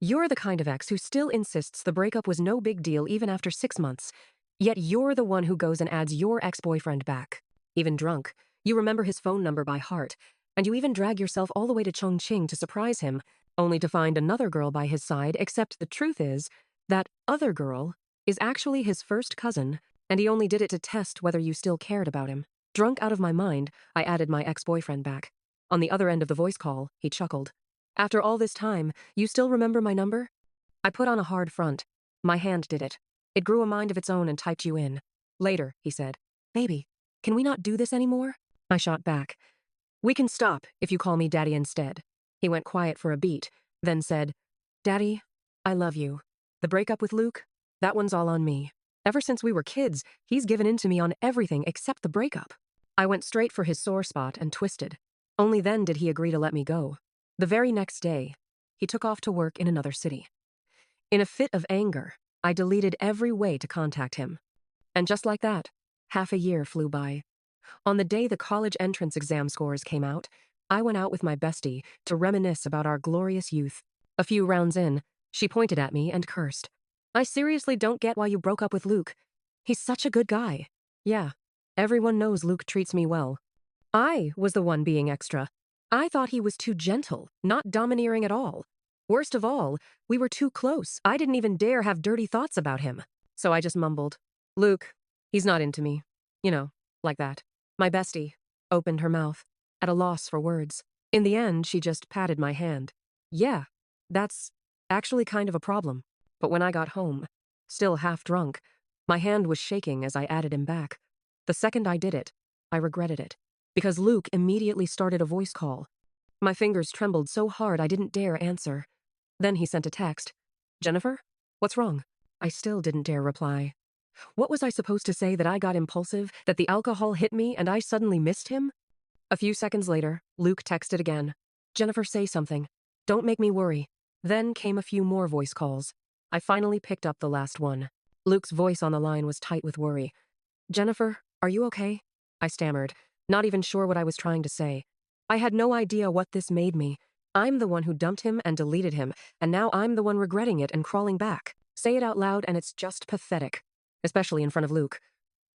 You're the kind of ex who still insists the breakup was no big deal even after 6 months. Yet you're the one who goes and adds your ex-boyfriend back. Even drunk, you remember his phone number by heart, and you even drag yourself all the way to Chongqing to surprise him, only to find another girl by his side, except the truth is, that other girl is actually his first cousin, and he only did it to test whether you still cared about him. Drunk out of my mind, I added my ex-boyfriend back. On the other end of the voice call, he chuckled. After all this time, you still remember my number? I put on a hard front. My hand did it. It grew a mind of its own and typed you in. Later, he said. Baby, can we not do this anymore? I shot back. We can stop if you call me Daddy instead. He went quiet for a beat, then said, Daddy, I love you. The breakup with Luke? That one's all on me. Ever since we were kids, he's given in to me on everything except the breakup. I went straight for his sore spot and twisted. Only then did he agree to let me go. The very next day, he took off to work in another city. In a fit of anger, I deleted every way to contact him. And just like that, half a year flew by. On the day the college entrance exam scores came out, I went out with my bestie to reminisce about our glorious youth. A few rounds in, she pointed at me and cursed. I seriously don't get why you broke up with Luke. He's such a good guy. Yeah, everyone knows Luke treats me well. I was the one being extra. I thought he was too gentle, not domineering at all. Worst of all, we were too close. I didn't even dare have dirty thoughts about him. So I just mumbled, Luke, he's not into me. You know, like that. My bestie opened her mouth, at a loss for words. In the end, she just patted my hand. Yeah, that's actually kind of a problem. But when I got home, still half drunk, my hand was shaking as I added him back. The second I did it, I regretted it. Because Luke immediately started a voice call. My fingers trembled so hard I didn't dare answer. Then he sent a text. Jennifer? What's wrong? I still didn't dare reply. What was I supposed to say, that I got impulsive, that the alcohol hit me and I suddenly missed him? A few seconds later, Luke texted again. Jennifer, say something. Don't make me worry. Then came a few more voice calls. I finally picked up the last one. Luke's voice on the line was tight with worry. Jennifer, are you okay? I stammered, not even sure what I was trying to say. I had no idea what this made me. I'm the one who dumped him and deleted him, and now I'm the one regretting it and crawling back. Say it out loud and it's just pathetic. Especially in front of Luke.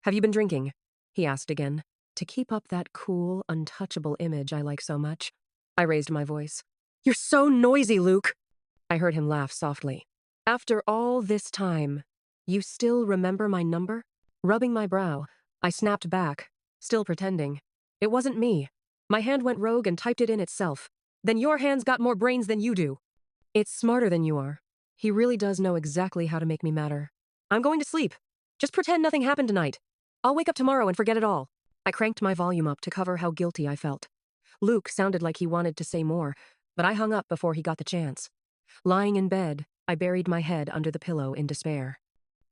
Have you been drinking? He asked again. To keep up that cool, untouchable image I like so much. I raised my voice. You're so noisy, Luke! I heard him laugh softly. After all this time, you still remember my number? Rubbing my brow, I snapped back, still pretending. It wasn't me. My hand went rogue and typed it in itself. Then your hand's got more brains than you do. It's smarter than you are. He really does know exactly how to make me matter. I'm going to sleep. Just pretend nothing happened tonight. I'll wake up tomorrow and forget it all. I cranked my volume up to cover how guilty I felt. Luke sounded like he wanted to say more, but I hung up before he got the chance. Lying in bed, I buried my head under the pillow in despair.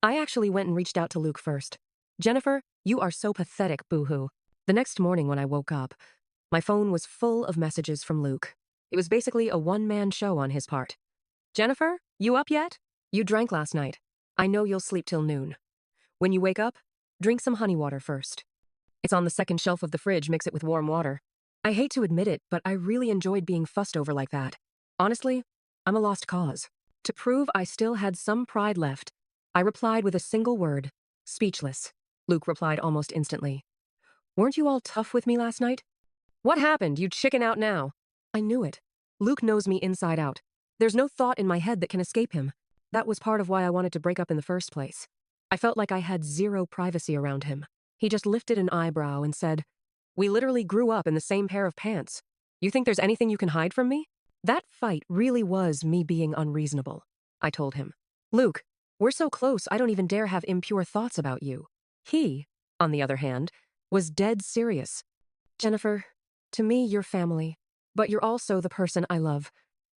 I actually went and reached out to Luke first. Jennifer, you are so pathetic, boo-hoo. The next morning when I woke up, my phone was full of messages from Luke. It was basically a one-man show on his part. Jennifer, you up yet? You drank last night. I know you'll sleep till noon. When you wake up, drink some honey water first. It's on the second shelf of the fridge, mix it with warm water. I hate to admit it, but I really enjoyed being fussed over like that. Honestly, I'm a lost cause. To prove I still had some pride left, I replied with a single word, speechless. Luke replied almost instantly. Weren't you all tough with me last night? What happened? You chicken out now. I knew it. Luke knows me inside out. There's no thought in my head that can escape him. That was part of why I wanted to break up in the first place. I felt like I had zero privacy around him. He just lifted an eyebrow and said, We literally grew up in the same pair of pants. You think there's anything you can hide from me? That fight really was me being unreasonable, I told him. Luke, we're so close I don't even dare have impure thoughts about you. He, on the other hand, was dead serious. Jennifer, to me you're family, but you're also the person I love.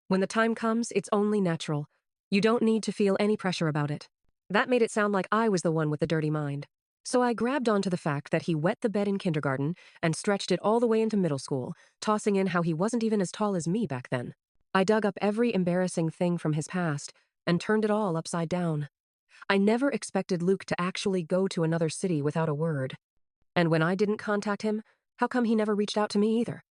When the time comes, it's only natural. You don't need to feel any pressure about it. That made it sound like I was the one with the dirty mind. So I grabbed onto the fact that he wet the bed in kindergarten and stretched it all the way into middle school, tossing in how he wasn't even as tall as me back then. I dug up every embarrassing thing from his past and turned it all upside down. I never expected Luke to actually go to another city without a word. And when I didn't contact him, how come he never reached out to me either?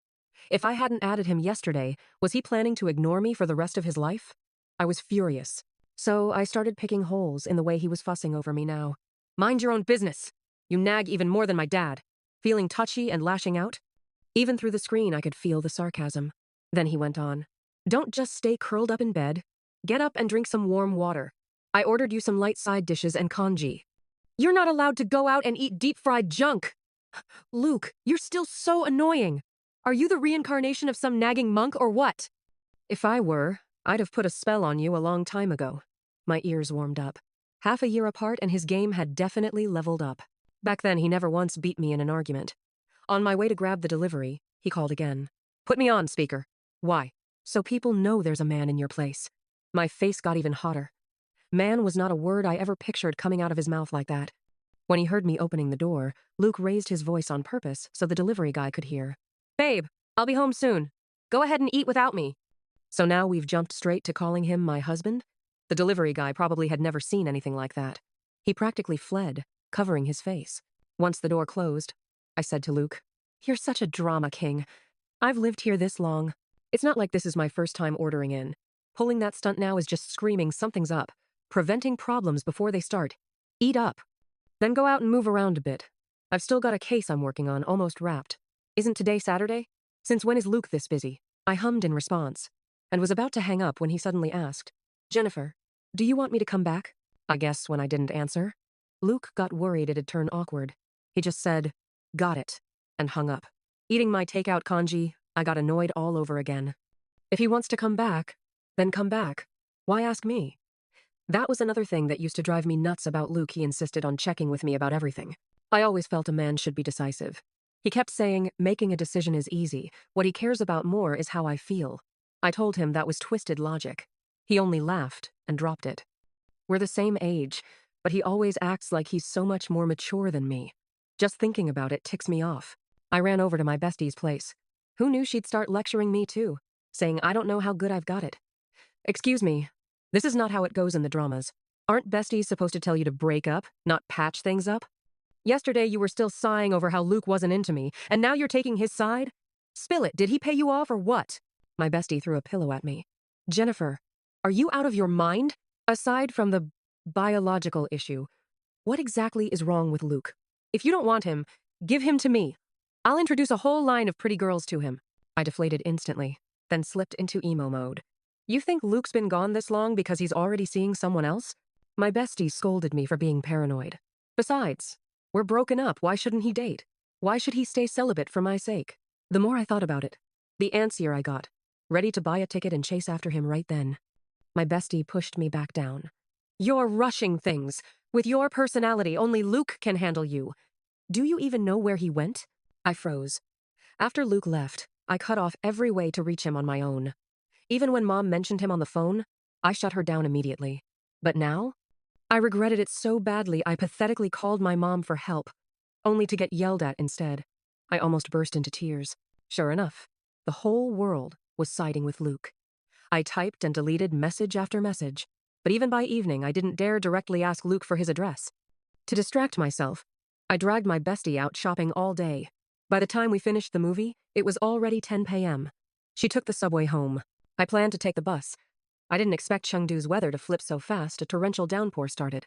If I hadn't added him yesterday, was he planning to ignore me for the rest of his life? I was furious. So I started picking holes in the way he was fussing over me now. Mind your own business. You nag even more than my dad. Feeling touchy and lashing out? Even through the screen, I could feel the sarcasm. Then he went on. Don't just stay curled up in bed. Get up and drink some warm water. I ordered you some light side dishes and congee. You're not allowed to go out and eat deep-fried junk. Luke, you're still so annoying. Are you the reincarnation of some nagging monk or what? If I were, I'd have put a spell on you a long time ago. My ears warmed up. Half a year apart and his game had definitely leveled up. Back then, he never once beat me in an argument. On my way to grab the delivery, he called again. Put me on, speaker. Why? So people know there's a man in your place. My face got even hotter. Man was not a word I ever pictured coming out of his mouth like that. When he heard me opening the door, Luke raised his voice on purpose so the delivery guy could hear. Babe, I'll be home soon. Go ahead and eat without me. So now we've jumped straight to calling him my husband? The delivery guy probably had never seen anything like that. He practically fled, covering his face. Once the door closed, I said to Luke, You're such a drama king. I've lived here this long. It's not like this is my first time ordering in. Pulling that stunt now is just screaming something's up, preventing problems before they start. Eat up. Then go out and move around a bit. I've still got a case I'm working on, almost wrapped. Isn't today Saturday? Since when is Luke this busy? I hummed in response, and was about to hang up when he suddenly asked, Jennifer, do you want me to come back? I guess when I didn't answer. Luke got worried it'd turn awkward. He just said, Got it, and hung up. Eating my takeout congee, I got annoyed all over again. If he wants to come back, then come back. Why ask me? That was another thing that used to drive me nuts about Luke. He insisted on checking with me about everything. I always felt a man should be decisive. He kept saying, making a decision is easy. What he cares about more is how I feel. I told him that was twisted logic. He only laughed and dropped it. We're the same age, but he always acts like he's so much more mature than me. Just thinking about it ticks me off. I ran over to my bestie's place. Who knew she'd start lecturing me too, saying I don't know how good I've got it. Excuse me, this is not how it goes in the dramas. Aren't besties supposed to tell you to break up, not patch things up? Yesterday you were still sighing over how Luke wasn't into me, and now you're taking his side? Spill it, did he pay you off or what? My bestie threw a pillow at me. Jennifer, are you out of your mind? Aside from the biological issue, what exactly is wrong with Luke? If you don't want him, give him to me. I'll introduce a whole line of pretty girls to him. I deflated instantly, then slipped into emo mode. You think Luke's been gone this long because he's already seeing someone else? My bestie scolded me for being paranoid. Besides, we're broken up. Why shouldn't he date? Why should he stay celibate for my sake? The more I thought about it, the antsier I got, ready to buy a ticket and chase after him right then. My bestie pushed me back down. You're rushing things. With your personality, only Luke can handle you. Do you even know where he went? I froze. After Luke left, I cut off every way to reach him on my own. Even when Mom mentioned him on the phone, I shut her down immediately. But now? I regretted it so badly I pathetically called my mom for help, only to get yelled at instead. I almost burst into tears. Sure enough, the whole world was siding with Luke. I typed and deleted message after message, but even by evening I didn't dare directly ask Luke for his address. To distract myself, I dragged my bestie out shopping all day. By the time we finished the movie, it was already 10 p.m. She took the subway home. I planned to take the bus. I didn't expect Chengdu's weather to flip so fast. A torrential downpour started.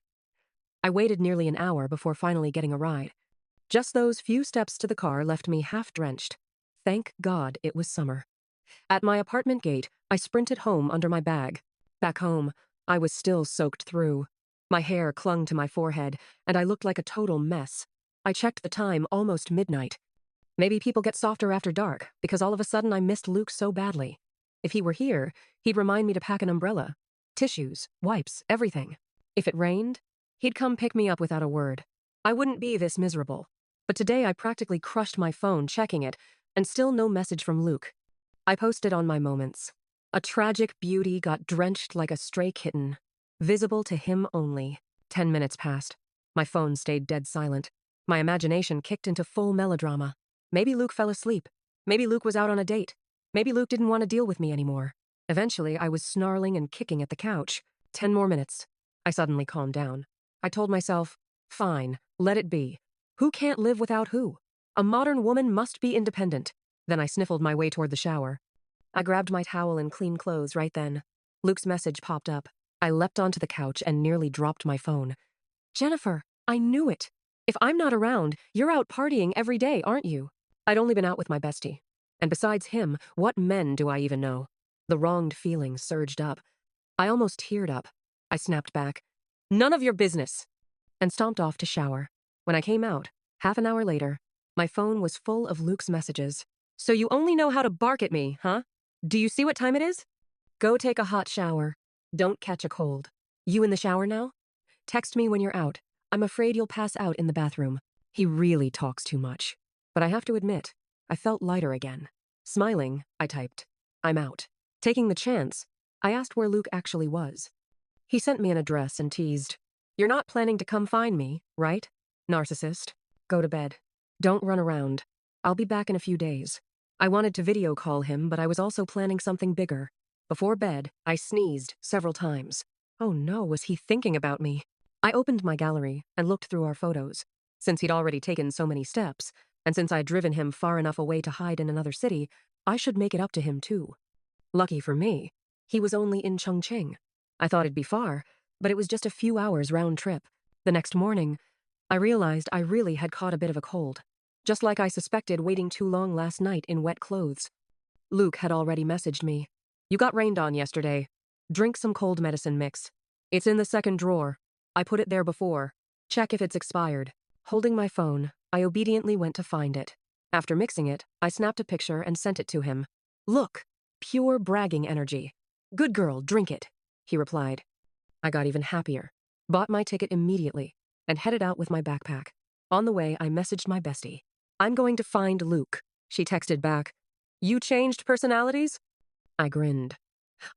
I waited nearly an hour before finally getting a ride. Just those few steps to the car left me half-drenched. Thank God it was summer. At my apartment gate, I sprinted home under my bag. Back home, I was still soaked through. My hair clung to my forehead, and I looked like a total mess. I checked the time, almost midnight. Maybe people get softer after dark, because all of a sudden I missed Luke so badly. If he were here, he'd remind me to pack an umbrella. Tissues, wipes, everything. If it rained, he'd come pick me up without a word. I wouldn't be this miserable. But today I practically crushed my phone checking it, and still no message from Luke. I posted on my moments. A tragic beauty got drenched like a stray kitten. Visible to him only. 10 minutes passed. My phone stayed dead silent. My imagination kicked into full melodrama. Maybe Luke fell asleep. Maybe Luke was out on a date. Maybe Luke didn't want to deal with me anymore. Eventually, I was snarling and kicking at the couch. 10 more minutes. I suddenly calmed down. I told myself, fine, let it be. Who can't live without who? A modern woman must be independent. Then I sniffled my way toward the shower. I grabbed my towel and clean clothes right then. Luke's message popped up. I leapt onto the couch and nearly dropped my phone. Jennifer, I knew it. If I'm not around, you're out partying every day, aren't you? I'd only been out with my bestie. And besides him, what men do I even know? The wronged feelings surged up. I almost teared up. I snapped back. None of your business. And stomped off to shower. When I came out, half an hour later, my phone was full of Luke's messages. So you only know how to bark at me, huh? Do you see what time it is? Go take a hot shower. Don't catch a cold. You in the shower now? Text me when you're out. I'm afraid you'll pass out in the bathroom. He really talks too much. But I have to admit, I felt lighter again. Smiling, I typed, I'm out. Taking the chance, I asked where Luke actually was. He sent me an address and teased, You're not planning to come find me, right? Narcissist. Go to bed. Don't run around. I'll be back in a few days. I wanted to video call him, but I was also planning something bigger. Before bed, I sneezed several times. Oh no, was he thinking about me? I opened my gallery and looked through our photos. Since he'd already taken so many steps, and since I'd driven him far enough away to hide in another city, I should make it up to him too. Lucky for me, he was only in Chongqing. I thought it'd be far, but it was just a few hours round trip. The next morning, I realized I really had caught a bit of a cold. Just like I suspected waiting too long last night in wet clothes. Luke had already messaged me. You got rained on yesterday. Drink some cold medicine mix. It's in the second drawer. I put it there before. Check if it's expired. Holding my phone, I obediently went to find it. After mixing it, I snapped a picture and sent it to him. Look, pure bragging energy. Good girl, drink it, he replied. I got even happier, bought my ticket immediately, and headed out with my backpack. On the way, I messaged my bestie. I'm going to find Luke. She texted back. You changed personalities? I grinned.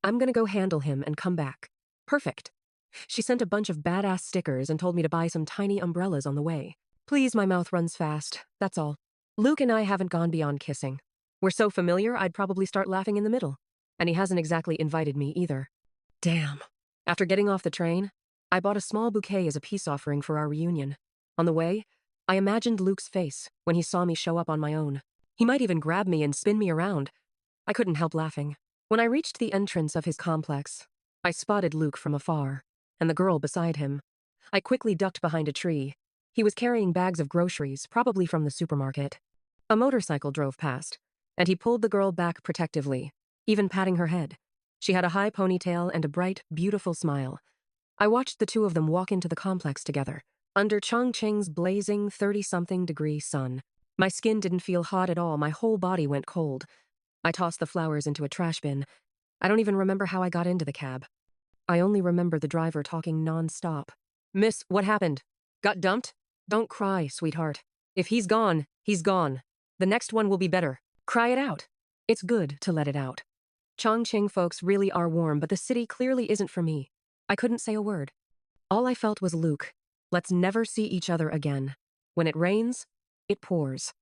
I'm gonna go handle him and come back. Perfect. She sent a bunch of badass stickers and told me to buy some tiny umbrellas on the way. Please, my mouth runs fast, that's all. Luke and I haven't gone beyond kissing. We're so familiar, I'd probably start laughing in the middle. And he hasn't exactly invited me either. Damn. After getting off the train, I bought a small bouquet as a peace offering for our reunion. On the way, I imagined Luke's face when he saw me show up on my own. He might even grab me and spin me around. I couldn't help laughing. When I reached the entrance of his complex, I spotted Luke from afar, and the girl beside him. I quickly ducked behind a tree. He was carrying bags of groceries, probably from the supermarket. A motorcycle drove past, and he pulled the girl back protectively, even patting her head. She had a high ponytail and a bright, beautiful smile. I watched the two of them walk into the complex together, under Chongqing's blazing 30-something degree sun. My skin didn't feel hot at all, my whole body went cold. I tossed the flowers into a trash bin. I don't even remember how I got into the cab. I only remember the driver talking non-stop. Miss, what happened? Got dumped? Don't cry, sweetheart. If he's gone, he's gone. The next one will be better. Cry it out. It's good to let it out. Chongqing folks really are warm, but the city clearly isn't for me. I couldn't say a word. All I felt was Luke. Let's never see each other again. When it rains, it pours.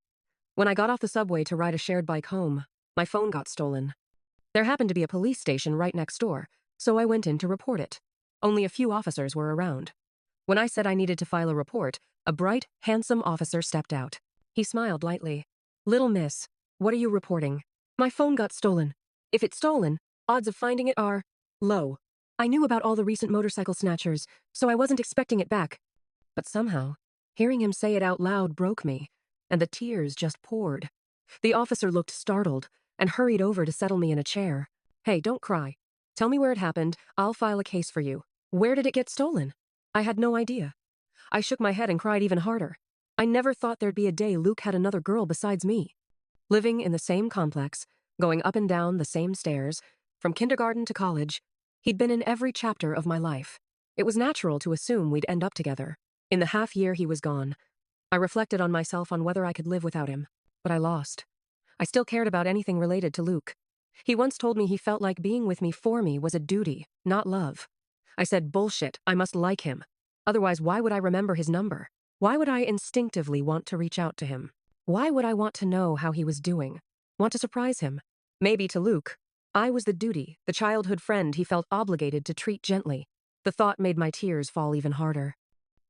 When I got off the subway to ride a shared bike home, my phone got stolen. There happened to be a police station right next door, so I went in to report it. Only a few officers were around. When I said I needed to file a report, a bright, handsome officer stepped out. He smiled lightly. Little miss, what are you reporting? My phone got stolen. If it's stolen, odds of finding it are low. I knew about all the recent motorcycle snatchers, so I wasn't expecting it back. But somehow, hearing him say it out loud broke me, and the tears just poured. The officer looked startled and hurried over to settle me in a chair. Hey, don't cry. Tell me where it happened. I'll file a case for you. Where did it get stolen? I had no idea. I shook my head and cried even harder. I never thought there'd be a day Luke had another girl besides me. Living in the same complex, going up and down the same stairs, from kindergarten to college, he'd been in every chapter of my life. It was natural to assume we'd end up together. In the half year he was gone, I reflected on myself on whether I could live without him, but I lost. I still cared about anything related to Luke. He once told me he felt like being with me for me was a duty, not love. I said, bullshit, I must like him. Otherwise, why would I remember his number? Why would I instinctively want to reach out to him? Why would I want to know how he was doing? Want to surprise him? Maybe to Luke, I was the duty, the childhood friend he felt obligated to treat gently. The thought made my tears fall even harder.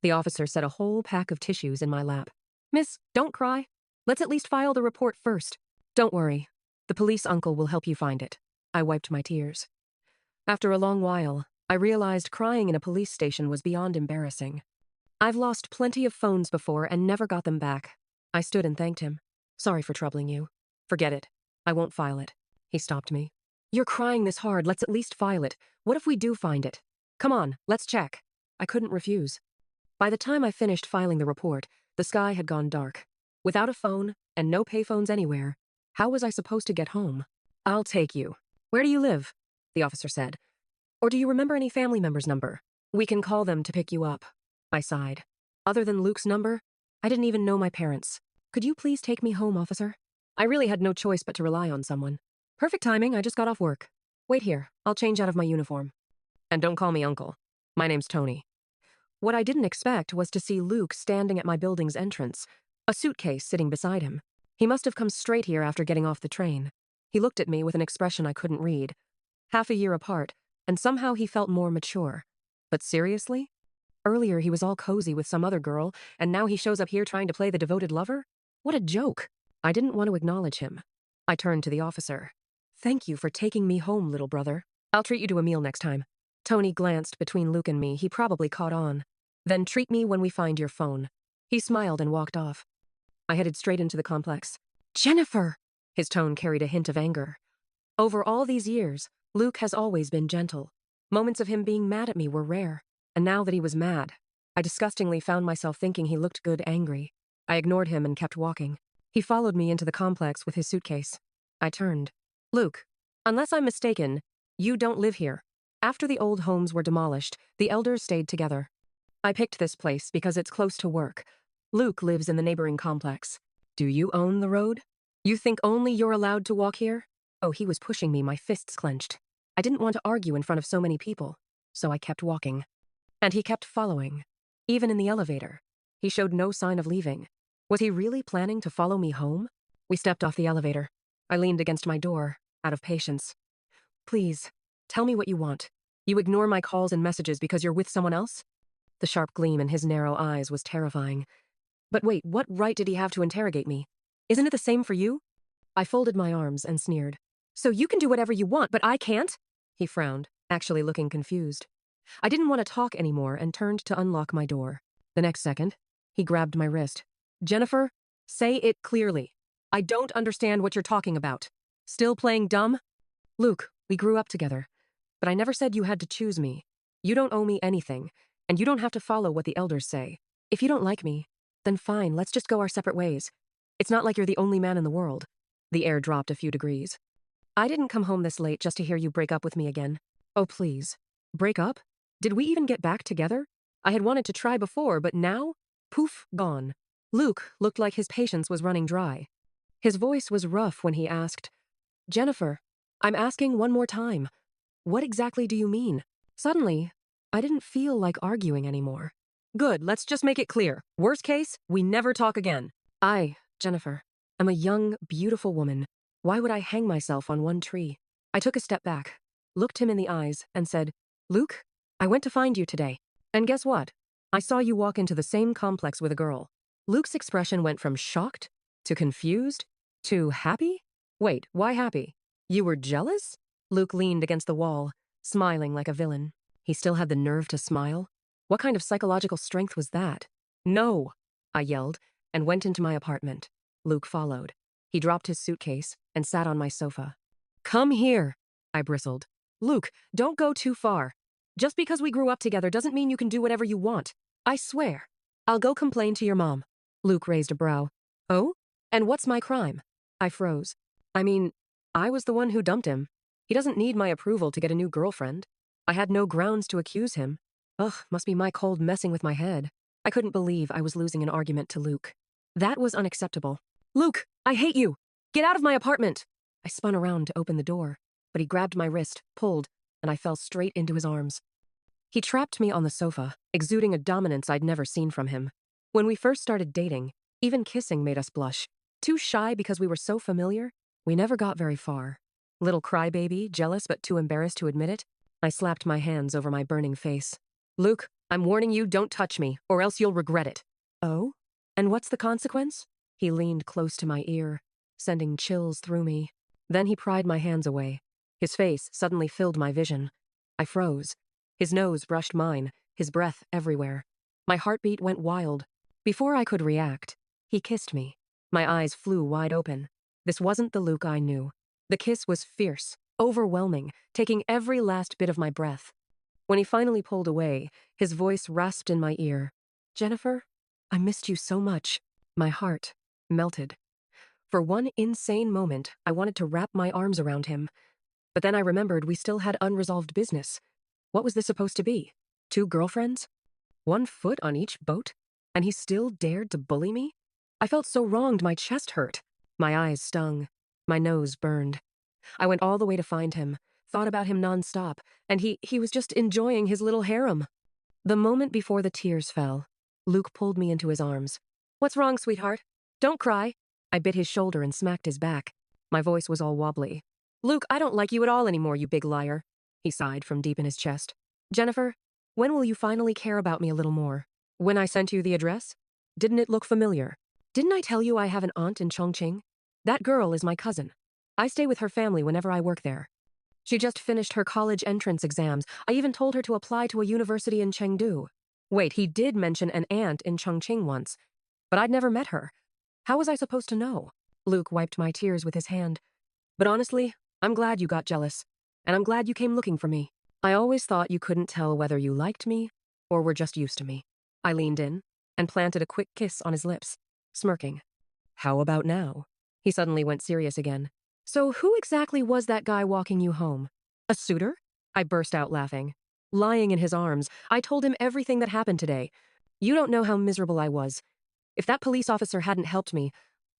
The officer set a whole pack of tissues in my lap. Miss, don't cry. Let's at least file the report first. Don't worry. The police uncle will help you find it. I wiped my tears. After a long while, I realized crying in a police station was beyond embarrassing. I've lost plenty of phones before and never got them back. I stood and thanked him. Sorry for troubling you. Forget it. I won't file it. He stopped me. You're crying this hard, let's at least file it. What if we do find it? Come on, let's check. I couldn't refuse. By the time I finished filing the report, the sky had gone dark. Without a phone, and no payphones anywhere, how was I supposed to get home? I'll take you. Where do you live? The officer said. Or do you remember any family member's number? We can call them to pick you up. I sighed. Other than Luke's number, I didn't even know my parents. Could you please take me home, officer? I really had no choice but to rely on someone. Perfect timing, I just got off work. Wait here, I'll change out of my uniform. And don't call me uncle. My name's Tony. What I didn't expect was to see Luke standing at my building's entrance, a suitcase sitting beside him. He must have come straight here after getting off the train. He looked at me with an expression I couldn't read. Half a year apart, and somehow he felt more mature. But seriously? Earlier he was all cozy with some other girl, and now he shows up here trying to play the devoted lover? What a joke. I didn't want to acknowledge him. I turned to the officer. Thank you for taking me home, little brother. I'll treat you to a meal next time. Tony glanced between Luke and me. He probably caught on. Then treat me when we find your phone. He smiled and walked off. I headed straight into the complex. Jennifer! His tone carried a hint of anger. Over all these years, Luke has always been gentle. Moments of him being mad at me were rare. And now that he was mad, I disgustingly found myself thinking he looked good angry. I ignored him and kept walking. He followed me into the complex with his suitcase. I turned. Luke, unless I'm mistaken, you don't live here. After the old homes were demolished, the elders stayed together. I picked this place because it's close to work. Luke lives in the neighboring complex. Do you own the road? You think only you're allowed to walk here? Oh, he was pushing me, my fists clenched. I didn't want to argue in front of so many people, so I kept walking. And he kept following. Even in the elevator. He showed no sign of leaving. Was he really planning to follow me home? We stepped off the elevator. I leaned against my door, out of patience. Please, tell me what you want. You ignore my calls and messages because you're with someone else? The sharp gleam in his narrow eyes was terrifying. But wait, what right did he have to interrogate me? Isn't it the same for you? I folded my arms and sneered. So you can do whatever you want, but I can't? He frowned, actually looking confused. I didn't want to talk anymore and turned to unlock my door. The next second, he grabbed my wrist. Jennifer, say it clearly. I don't understand what you're talking about. Still playing dumb? Luke, we grew up together, but I never said you had to choose me. You don't owe me anything, and you don't have to follow what the elders say. If you don't like me, then fine, let's just go our separate ways. It's not like you're the only man in the world. The air dropped a few degrees. I didn't come home this late just to hear you break up with me again. Oh, please. Break up? Did we even get back together? I had wanted to try before, but now? Poof, gone. Luke looked like his patience was running dry. His voice was rough when he asked, Jennifer, I'm asking one more time. What exactly do you mean? Suddenly, I didn't feel like arguing anymore. Good, let's just make it clear. Worst case, we never talk again. Jennifer, am a young, beautiful woman. Why would I hang myself on one tree? I took a step back, looked him in the eyes, and said, Luke, I went to find you today. And guess what? I saw you walk into the same complex with a girl. Luke's expression went from shocked to confused to happy? Wait, why happy? You were jealous? Luke leaned against the wall, smiling like a villain. He still had the nerve to smile? What kind of psychological strength was that? No, I yelled, and went into my apartment. Luke followed. He dropped his suitcase and sat on my sofa. Come here, I bristled. Luke, don't go too far. Just because we grew up together doesn't mean you can do whatever you want. I swear. I'll go complain to your mom. Luke raised a brow. Oh? And what's my crime? I froze. I mean, I was the one who dumped him. He doesn't need my approval to get a new girlfriend. I had no grounds to accuse him. Ugh, must be my cold messing with my head. I couldn't believe I was losing an argument to Luke. That was unacceptable. Luke, I hate you! Get out of my apartment! I spun around to open the door, but he grabbed my wrist, pulled, and I fell straight into his arms. He trapped me on the sofa, exuding a dominance I'd never seen from him. When we first started dating, even kissing made us blush. Too shy because we were so familiar, we never got very far. Little crybaby, jealous but too embarrassed to admit it, I slapped my hands over my burning face. Luke, I'm warning you, don't touch me, or else you'll regret it. Oh? And what's the consequence? He leaned close to my ear, sending chills through me. Then he pried my hands away. His face suddenly filled my vision. I froze. His nose brushed mine, his breath everywhere. My heartbeat went wild. Before I could react, he kissed me. My eyes flew wide open. This wasn't the Luke I knew. The kiss was fierce, overwhelming, taking every last bit of my breath. When he finally pulled away, his voice rasped in my ear. Jennifer, I missed you so much. My heart melted. For one insane moment, I wanted to wrap my arms around him. But then I remembered we still had unresolved business. What was this supposed to be? 2 girlfriends? 1 foot on each boat? And he still dared to bully me? I felt so wronged my chest hurt. My eyes stung. My nose burned. I went all the way to find him, thought about him nonstop, and he was just enjoying his little harem. The moment before the tears fell, Luke pulled me into his arms. What's wrong, sweetheart? Don't cry. I bit his shoulder and smacked his back. My voice was all wobbly. Luke, I don't like you at all anymore, you big liar. He sighed from deep in his chest. Jennifer, when will you finally care about me a little more? When I sent you the address? Didn't it look familiar? Didn't I tell you I have an aunt in Chongqing? That girl is my cousin. I stay with her family whenever I work there. She just finished her college entrance exams. I even told her to apply to a university in Chengdu. Wait, he did mention an aunt in Chongqing once, but I'd never met her. How was I supposed to know? Luke wiped my tears with his hand. But honestly, I'm glad you got jealous, and I'm glad you came looking for me. I always thought you couldn't tell whether you liked me or were just used to me. I leaned in and planted a quick kiss on his lips, smirking. How about now? He suddenly went serious again. So who exactly was that guy walking you home? A suitor? I burst out laughing. Lying in his arms, I told him everything that happened today. You don't know how miserable I was. If that police officer hadn't helped me,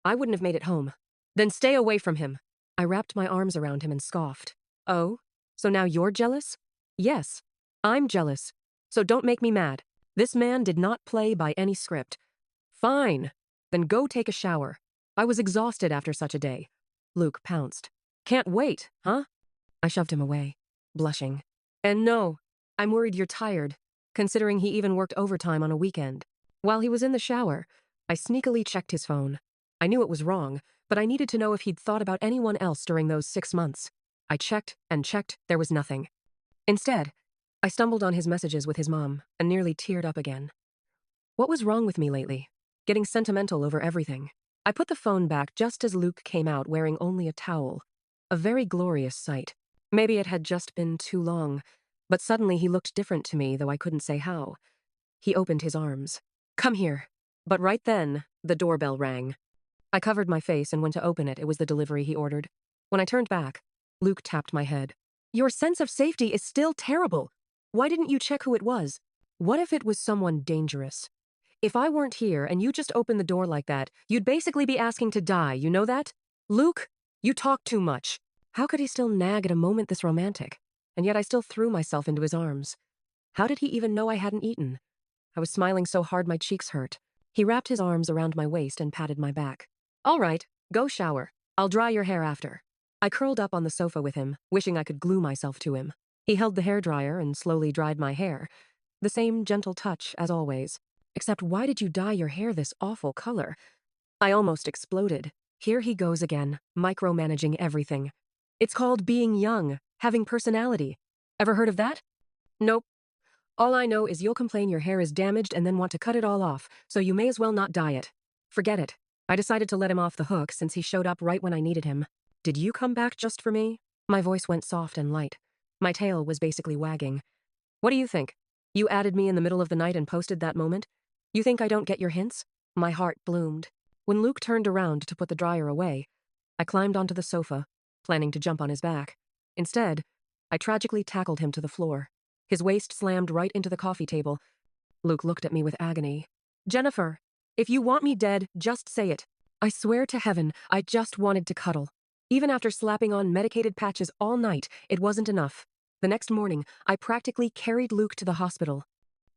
I wouldn't have made it home. Then stay away from him. I wrapped my arms around him and scoffed. Oh, so now you're jealous? Yes, I'm jealous. So don't make me mad. This man did not play by any script. Fine. Then go take a shower. I was exhausted after such a day. Luke pounced. Can't wait, huh? I shoved him away, blushing. And no, I'm worried you're tired, considering he even worked overtime on a weekend. While he was in the shower, I sneakily checked his phone. I knew it was wrong, but I needed to know if he'd thought about anyone else during those 6 months. I checked and checked, there was nothing. Instead, I stumbled on his messages with his mom and nearly teared up again. What was wrong with me lately? Getting sentimental over everything. I put the phone back just as Luke came out wearing only a towel. A very glorious sight. Maybe it had just been too long, but suddenly he looked different to me, though I couldn't say how. He opened his arms. Come here. But right then, the doorbell rang. I covered my face and went to open it. It was the delivery he ordered. When I turned back, Luke tapped my head. Your sense of safety is still terrible. Why didn't you check who it was? What if it was someone dangerous? If I weren't here and you just opened the door like that, you'd basically be asking to die, you know that? Luke, you talk too much. How could he still nag at a moment this romantic? And yet I still threw myself into his arms. How did he even know I hadn't eaten? I was smiling so hard my cheeks hurt. He wrapped his arms around my waist and patted my back. All right, go shower. I'll dry your hair after. I curled up on the sofa with him, wishing I could glue myself to him. He held the hairdryer and slowly dried my hair. The same gentle touch as always. Except why did you dye your hair this awful color? I almost exploded. Here he goes again, micromanaging everything. It's called being young, having personality. Ever heard of that? Nope. All I know is you'll complain your hair is damaged and then want to cut it all off, so you may as well not dye it. Forget it. I decided to let him off the hook since he showed up right when I needed him. Did you come back just for me? My voice went soft and light. My tail was basically wagging. What do you think? You added me in the middle of the night and posted that moment? You think I don't get your hints? My heart bloomed. When Luke turned around to put the dryer away, I climbed onto the sofa, planning to jump on his back. Instead, I tragically tackled him to the floor. His waist slammed right into the coffee table. Luke looked at me with agony. Jennifer, if you want me dead, just say it. I swear to heaven, I just wanted to cuddle. Even after slapping on medicated patches all night, it wasn't enough. The next morning, I practically carried Luke to the hospital.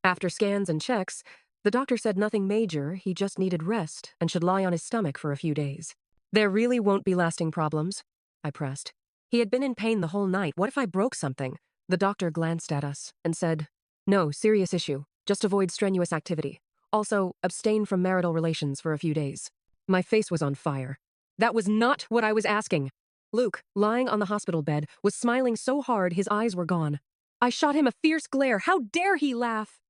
After scans and checks, the doctor said nothing major, he just needed rest and should lie on his stomach for a few days. There really won't be lasting problems, I pressed. He had been in pain the whole night. What if I broke something? The doctor glanced at us and said, No, serious issue. Just avoid strenuous activity. Also, abstain from marital relations for a few days. My face was on fire. That was not what I was asking. Luke, lying on the hospital bed, was smiling so hard his eyes were gone. I shot him a fierce glare. How dare he laugh?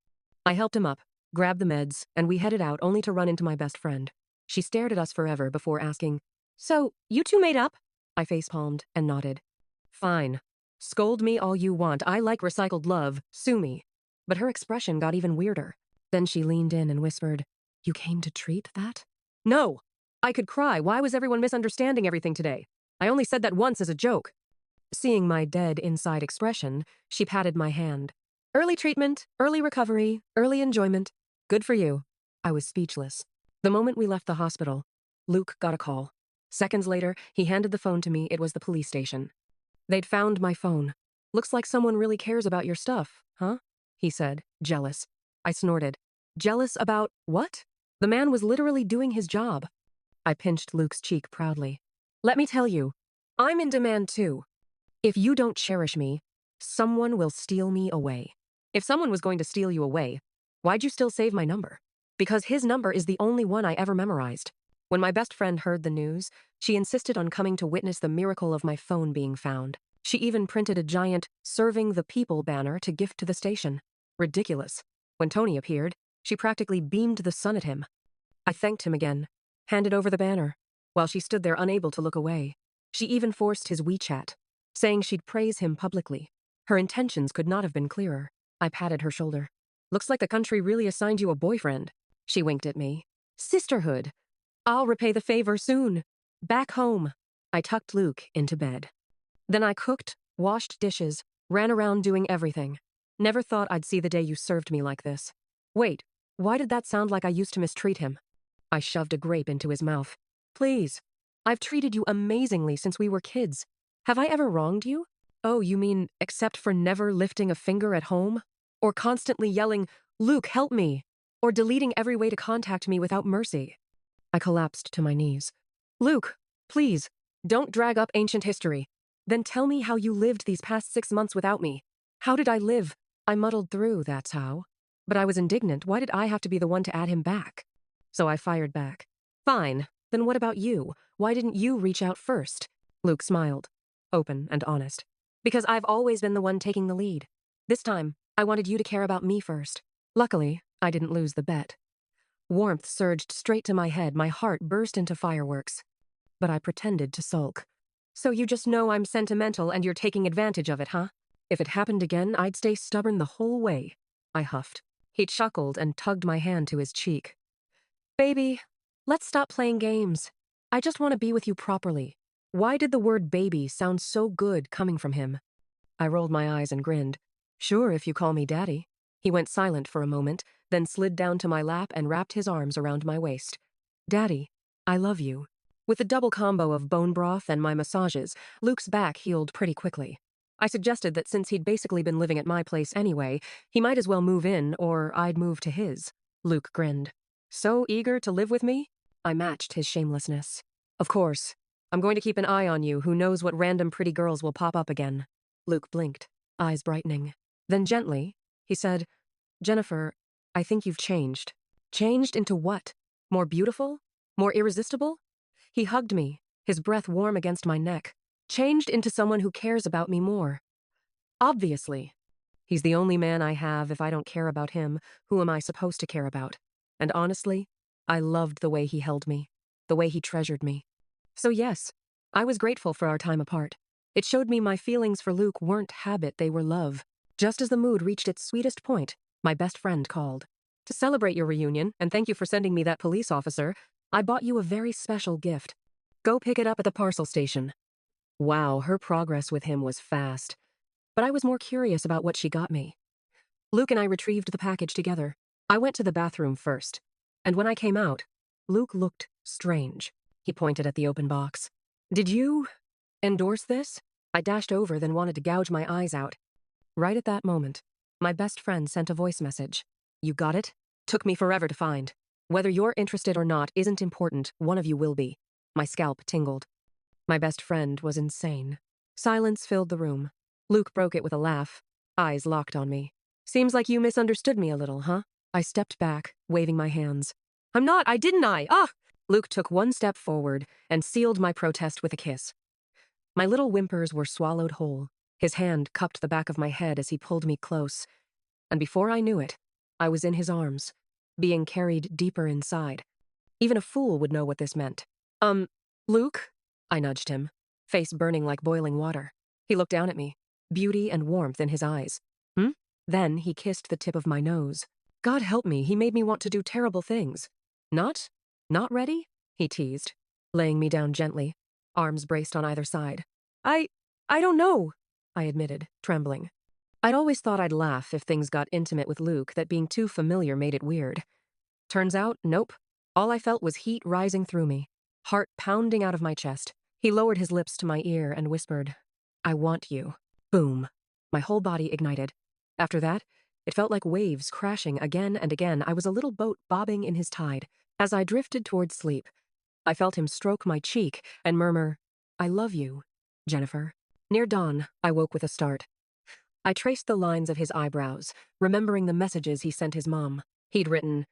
I helped him up, grabbed the meds, and we headed out only to run into my best friend. She stared at us forever before asking, "So, you two made up?" I facepalmed and nodded. "Fine. Scold me all you want. I like recycled love. Sue me." But her expression got even weirder. Then she leaned in and whispered, "You came to treat that?" "No!" I could cry. Why was everyone misunderstanding everything today? I only said that once as a joke. Seeing my dead inside expression, she patted my hand. "Early treatment, early recovery, early enjoyment. Good for you." I was speechless. The moment we left the hospital, Luke got a call. Seconds later, he handed the phone to me. It was the police station. "They'd found my phone. Looks like someone really cares about your stuff, huh?" he said, jealous. I snorted. Jealous about what? The man was literally doing his job. I pinched Luke's cheek proudly. "Let me tell you, I'm in demand too. If you don't cherish me, someone will steal me away." If someone was going to steal you away, why'd you still save my number? Because his number is the only one I ever memorized. When my best friend heard the news, she insisted on coming to witness the miracle of my phone being found. She even printed a giant "Serving the People" banner to gift to the station. Ridiculous. When Tony appeared, she practically beamed the sun at him. I thanked him again, handed over the banner, while she stood there unable to look away. She even forced his WeChat, saying she'd praise him publicly. Her intentions could not have been clearer. I patted her shoulder. "Looks like the country really assigned you a boyfriend." She winked at me. "Sisterhood. I'll repay the favor soon. Back home." I tucked Luke into bed. Then I cooked, washed dishes, ran around doing everything. Never thought I'd see the day you served me like this. Wait, why did that sound like I used to mistreat him? I shoved a grape into his mouth. "Please. I've treated you amazingly since we were kids. Have I ever wronged you? Oh, you mean except for never lifting a finger at home? Or constantly yelling, 'Luke, help me!' Or deleting every way to contact me without mercy?" I collapsed to my knees. "Luke, please, don't drag up ancient history. Then tell me how you lived these past 6 months without me. How did I live?" I muddled through, "That's how." But I was indignant. Why did I have to be the one to add him back? So I fired back. "Fine, then what about you? Why didn't you reach out first?" Luke smiled, open and honest. "Because I've always been the one taking the lead. This time, I wanted you to care about me first. Luckily, I didn't lose the bet." Warmth surged straight to my head. My heart burst into fireworks. But I pretended to sulk. "So you just know I'm sentimental and you're taking advantage of it, huh? If it happened again, I'd stay stubborn the whole way." I huffed. He chuckled and tugged my hand to his cheek. "Baby, let's stop playing games. I just want to be with you properly." Why did the word baby sound so good coming from him? I rolled my eyes and grinned. "Sure, if you call me daddy." He went silent for a moment, then slid down to my lap and wrapped his arms around my waist. "Daddy, I love you." With the double combo of bone broth and my massages, Luke's back healed pretty quickly. I suggested that since he'd basically been living at my place anyway, he might as well move in, or I'd move to his. Luke grinned. "So eager to live with me?" I matched his shamelessness. "Of course. I'm going to keep an eye on you. Who knows what random pretty girls will pop up again." Luke blinked, eyes brightening. Then gently, he said, "Jennifer, I think you've changed." "Changed into what? More beautiful? More irresistible?" He hugged me, his breath warm against my neck. "Changed into someone who cares about me more." "Obviously. He's the only man I have. If I don't care about him, who am I supposed to care about?" And honestly, I loved the way he held me, the way he treasured me. So yes, I was grateful for our time apart. It showed me my feelings for Luke weren't habit, they were love. Just as the mood reached its sweetest point, my best friend called. "To celebrate your reunion, and thank you for sending me that police officer, I bought you a very special gift. Go pick it up at the parcel station." Wow, her progress with him was fast. But I was more curious about what she got me. Luke and I retrieved the package together. I went to the bathroom first. And when I came out, Luke looked strange. He pointed at the open box. "Did you endorse this?" I dashed over, then wanted to gouge my eyes out. Right at that moment, my best friend sent a voice message. "You got it? Took me forever to find. Whether you're interested or not isn't important. One of you will be." My scalp tingled. My best friend was insane. Silence filled the room. Luke broke it with a laugh, eyes locked on me. "Seems like you misunderstood me a little, huh?" I stepped back, waving my hands. "I'm not, didn't I? Ah!" Luke took one step forward and sealed my protest with a kiss. My little whimpers were swallowed whole. His hand cupped the back of my head as he pulled me close, and before I knew it, I was in his arms, being carried deeper inside. Even a fool would know what this meant. Luke? I nudged him, face burning like boiling water. He looked down at me, beauty and warmth in his eyes. Then he kissed the tip of my nose. God help me, he made me want to do terrible things. Not ready? He teased, laying me down gently, arms braced on either side. I don't know, I admitted, trembling. I'd always thought I'd laugh if things got intimate with Luke, that being too familiar made it weird. Turns out, nope. All I felt was heat rising through me, heart pounding out of my chest. He lowered his lips to my ear and whispered, I want you. Boom. My whole body ignited. After that, it felt like waves crashing again and again. I was a little boat bobbing in his tide. As I drifted towards sleep, I felt him stroke my cheek and murmur, I love you, Jennifer. Near dawn, I woke with a start. I traced the lines of his eyebrows, remembering the messages he sent his mom. He'd written,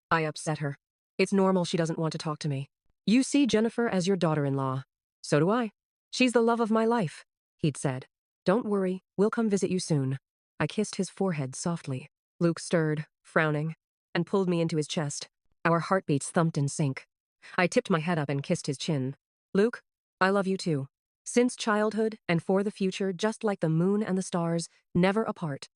I upset her. It's normal she doesn't want to talk to me. You see Jennifer as your daughter-in-law. So do I. She's the love of my life, he'd said. Don't worry, we'll come visit you soon. I kissed his forehead softly. Luke stirred, frowning, and pulled me into his chest. Our heartbeats thumped in sync. I tipped my head up and kissed his chin. Luke, I love you too. Since childhood and for the future, just like the moon and the stars, never apart.